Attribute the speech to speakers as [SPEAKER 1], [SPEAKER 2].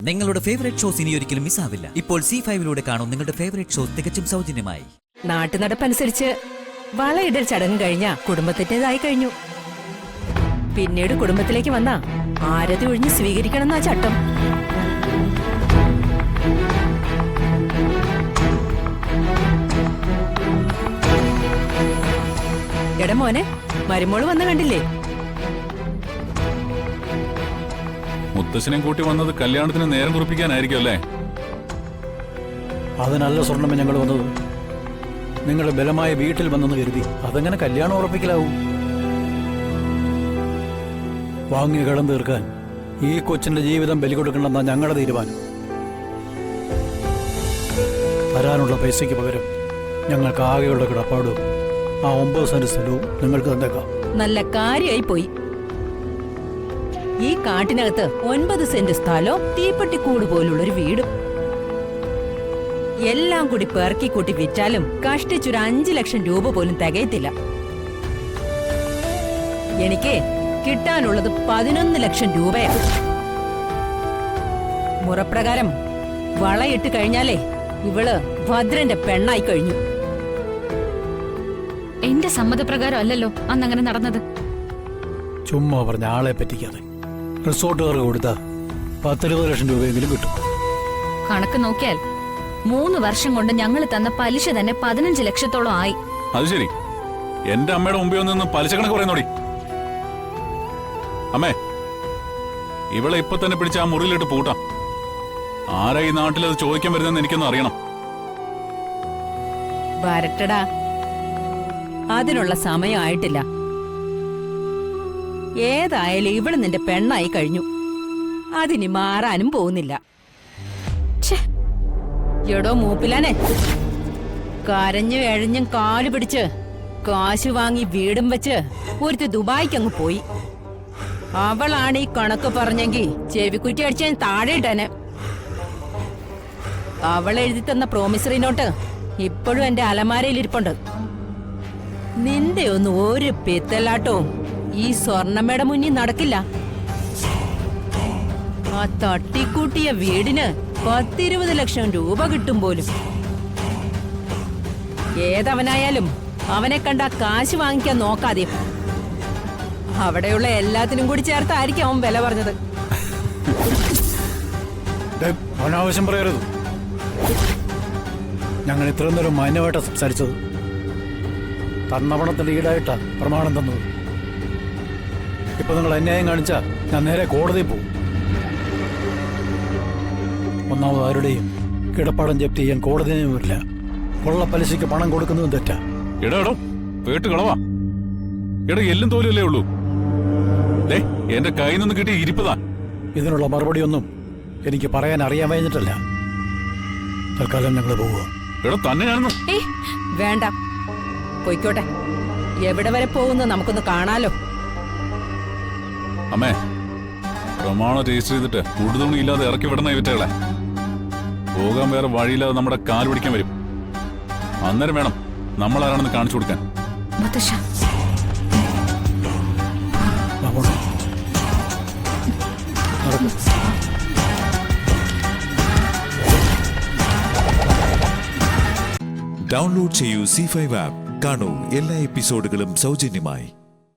[SPEAKER 1] നിങ്ങളുടെ favourite shows ഇനി ഒരിക്കലും മിസ്സാവില്ല. ഇപ്പോൾ C5 കാണും നിങ്ങളുടെ ഫേവറേറ്റ് ഷോസ് തികച്ചും സൗജന്യമായി.
[SPEAKER 2] നാട്ടുനടപ്പനുസരിച്ച് വളയിടൽ ചടങ്ങ് കഴിഞ്ഞ കുടുംബത്തിന്റേതായി കഴിഞ്ഞു. പിന്നീട് കുടുംബത്തിലേക്ക് വന്ന ആരതി ഒഴിഞ്ഞ് സ്വീകരിക്കണം എന്നാ ചട്ടം. എടാ മോനെ, മരുമോള് വന്ന് കണ്ടില്ലേ?
[SPEAKER 3] മുത്തശ്ശനെ കൂട്ടി വന്നത് കല്യാണത്തിന് നേരം കുറിപ്പിക്കാനായിരിക്കും അല്ലേ?
[SPEAKER 4] അതിനല്ല സ്വർണ്ണമേ ഞങ്ങൾ വന്നത്. നിങ്ങളുടെ ബലമായ വീട്ടിൽ വന്നെന്ന് കരുതി അതെങ്ങനെ കല്യാണം ഉറപ്പിക്കലാവും? വാങ്ങിയ കടം തീർക്കാൻ ഈ കൊച്ചിന്റെ ജീവിതം ബലി കൊടുക്കണമെന്നാ ഞങ്ങളുടെ തീരുമാനം. തരാനുള്ള പൈസയ്ക്ക് പകരം ഞങ്ങൾക്ക് ആകെയുള്ള കിടപ്പാടും ആ 9 സെന്റ് സ്ഥലവും നിങ്ങൾക്ക് തന്നേക്കാം.
[SPEAKER 2] നല്ല കാര്യമായി പോയി. ഈ കാട്ടിനകത്ത് 9 സെന്റ് സ്ഥലവും തീപ്പെട്ടിക്കൂട് പോലുള്ളൊരു വീടും എല്ലാം കൂടി പെറുക്കി കൂട്ടി വിറ്റാലും കഷ്ടിച്ചൊരു 5 ലക്ഷം രൂപ പോലും തികയത്തില്ല. എനിക്ക് കിട്ടാനുള്ളത് 11 ലക്ഷം രൂപയാണ്. മുറപ്രകാരം വളയിട്ട് കഴിഞ്ഞാലേ ഇവള് ഭദ്രന്റെ പെണ്ണായി കഴിഞ്ഞു.
[SPEAKER 5] എന്റെ സമ്മതപ്രകാരം അല്ലല്ലോ അന്നങ്ങനെ നടന്നത്.
[SPEAKER 4] ചുമ്മാ പറഞ്ഞ ആളെ പറ്റിക്കാതെ റിസോർട്ടുകാർക്ക് കൊടുത്താൽ 10-20 ലക്ഷം രൂപയെങ്കിലും കിട്ടും.
[SPEAKER 5] കണക്ക് നോക്കിയാൽ 3 വർഷം കൊണ്ട് ഞങ്ങൾ തന്ന പലിശ തന്നെ 15 ലക്ഷത്തോളം ആയി.
[SPEAKER 3] അത് ശരി, എന്റെ അമ്മയുടെ മുമ്പിൽ നിന്ന് പലിശ കണക്ക് പറയുന്നോടി. അമ്മേ, ഇവളെ ഇപ്പൊ തന്നെ പിടിച്ച് ആ മുറിയിലിട്ട് പൂട്ടാം. ആരാ ഈ നാട്ടിൽ അത് ചോദിക്കാൻ വരുന്നെന്ന് എനിക്കൊന്ന് അറിയണം.
[SPEAKER 2] വരട്ടടാ, അതിനുള്ള സമയമായിട്ടില്ല. ഏതായാലും ഇവള് നിന്റെ പെണ്ണായി കഴിഞ്ഞു. അതിനി മാറാനും പോകുന്നില്ല. എടോ മൂപ്പിലാനെ, കരഞ്ഞു എഴഞ്ഞും കാല് പിടിച്ച് കാശ് വാങ്ങി വീടും വെച്ച് ഒരുത്തി ദുബായിക്ക് അങ്ങ് പോയി. അവളാണ് ഈ കണക്ക് പറഞ്ഞെങ്കിൽ ചെവിക്കുറ്റി അടിച്ച് ഞാൻ താഴെ ഇട്ടനെ. അവൾ എഴുതി തന്ന പ്രോമിസറി നോട്ട് ഇപ്പോഴും എന്റെ അലമാരയിൽ ഇരിപ്പുണ്ട്. നിന്റെ ഒന്നും ഒരു പിത്തലാട്ടവും ഈ സ്വർണ്ണമ്മയുടെ മുന്നിൽ നടക്കില്ല. ആ തട്ടിക്കൂട്ടിയ വീടിന് 10-20 ലക്ഷം രൂപ കിട്ടും പോലും. ഏതവനായാലും അവനെ കണ്ട കാശ് വാങ്ങിക്കാൻ നോക്കാതെ അവിടെയുള്ള എല്ലാത്തിനും കൂടി ചേർത്തായിരിക്കും അവൻ വില പറഞ്ഞത്.
[SPEAKER 4] അനാവശ്യം പറയരുത്. ഞങ്ങൾ ഇത്രയും നേരം മാന്യമായിട്ടാണ് സംസാരിച്ചത്. തന്നപണത്തിന്റെ ഈടായിട്ടാ പ്രമാണം തന്നത്. ഇപ്പൊ നിങ്ങൾ അന്യായം കാണിച്ചാൽ ഞാൻ നേരെ കോടതിയിൽ പോകും. ഒന്നാമത് ആരുടെയും കിടപ്പാടം ജപ്തി ചെയ്യാൻ കോടതിയും വരില്ല. കൊള്ള പലിശയ്ക്ക് പണം കൊടുക്കുന്നതും തെറ്റാ.
[SPEAKER 3] എടോ പേട്ട് കളവാ. എടോ എല്ലും തോലുമല്ലേ ഉള്ളൂ. എന്റെ കയ്യിൽ നിന്ന് കിട്ടിയ ഇരിപ്പതാ.
[SPEAKER 4] ഇതിനുള്ള മറുപടിയൊന്നും എനിക്ക് പറയാൻ അറിയാൻ കഴിഞ്ഞിട്ടല്ല. തൽക്കാലം ഞങ്ങൾ പോവുക.
[SPEAKER 3] എടോ തന്നെ കാണുന്നു.
[SPEAKER 2] വേണ്ട, പൊയ്ക്കോട്ടെ. എവിടെ വരെ പോകുന്നു നമുക്കൊന്ന് കാണാലോ.
[SPEAKER 3] അമ്മേ, പ്രമാണം രജിസ്റ്റർ ചെയ്തിട്ട് കൂടുതലൊന്നും ഇറക്കി വിടണ ഇവറ്റകളെ. പോകാൻ വേറെ വഴിയില്ലാതെ നമ്മുടെ കാൽ പിടിക്കാൻ വരും. അന്നേരം വേണം നമ്മൾ ആരാണെന്ന് കാണിച്ചു കൊടുക്കാൻ.
[SPEAKER 6] ഡൗൺലോഡ് ചെയ്യൂ C5 ആപ്പ്. കാണൂ എല്ലാ എപ്പിസോഡുകളും സൗജന്യമായി.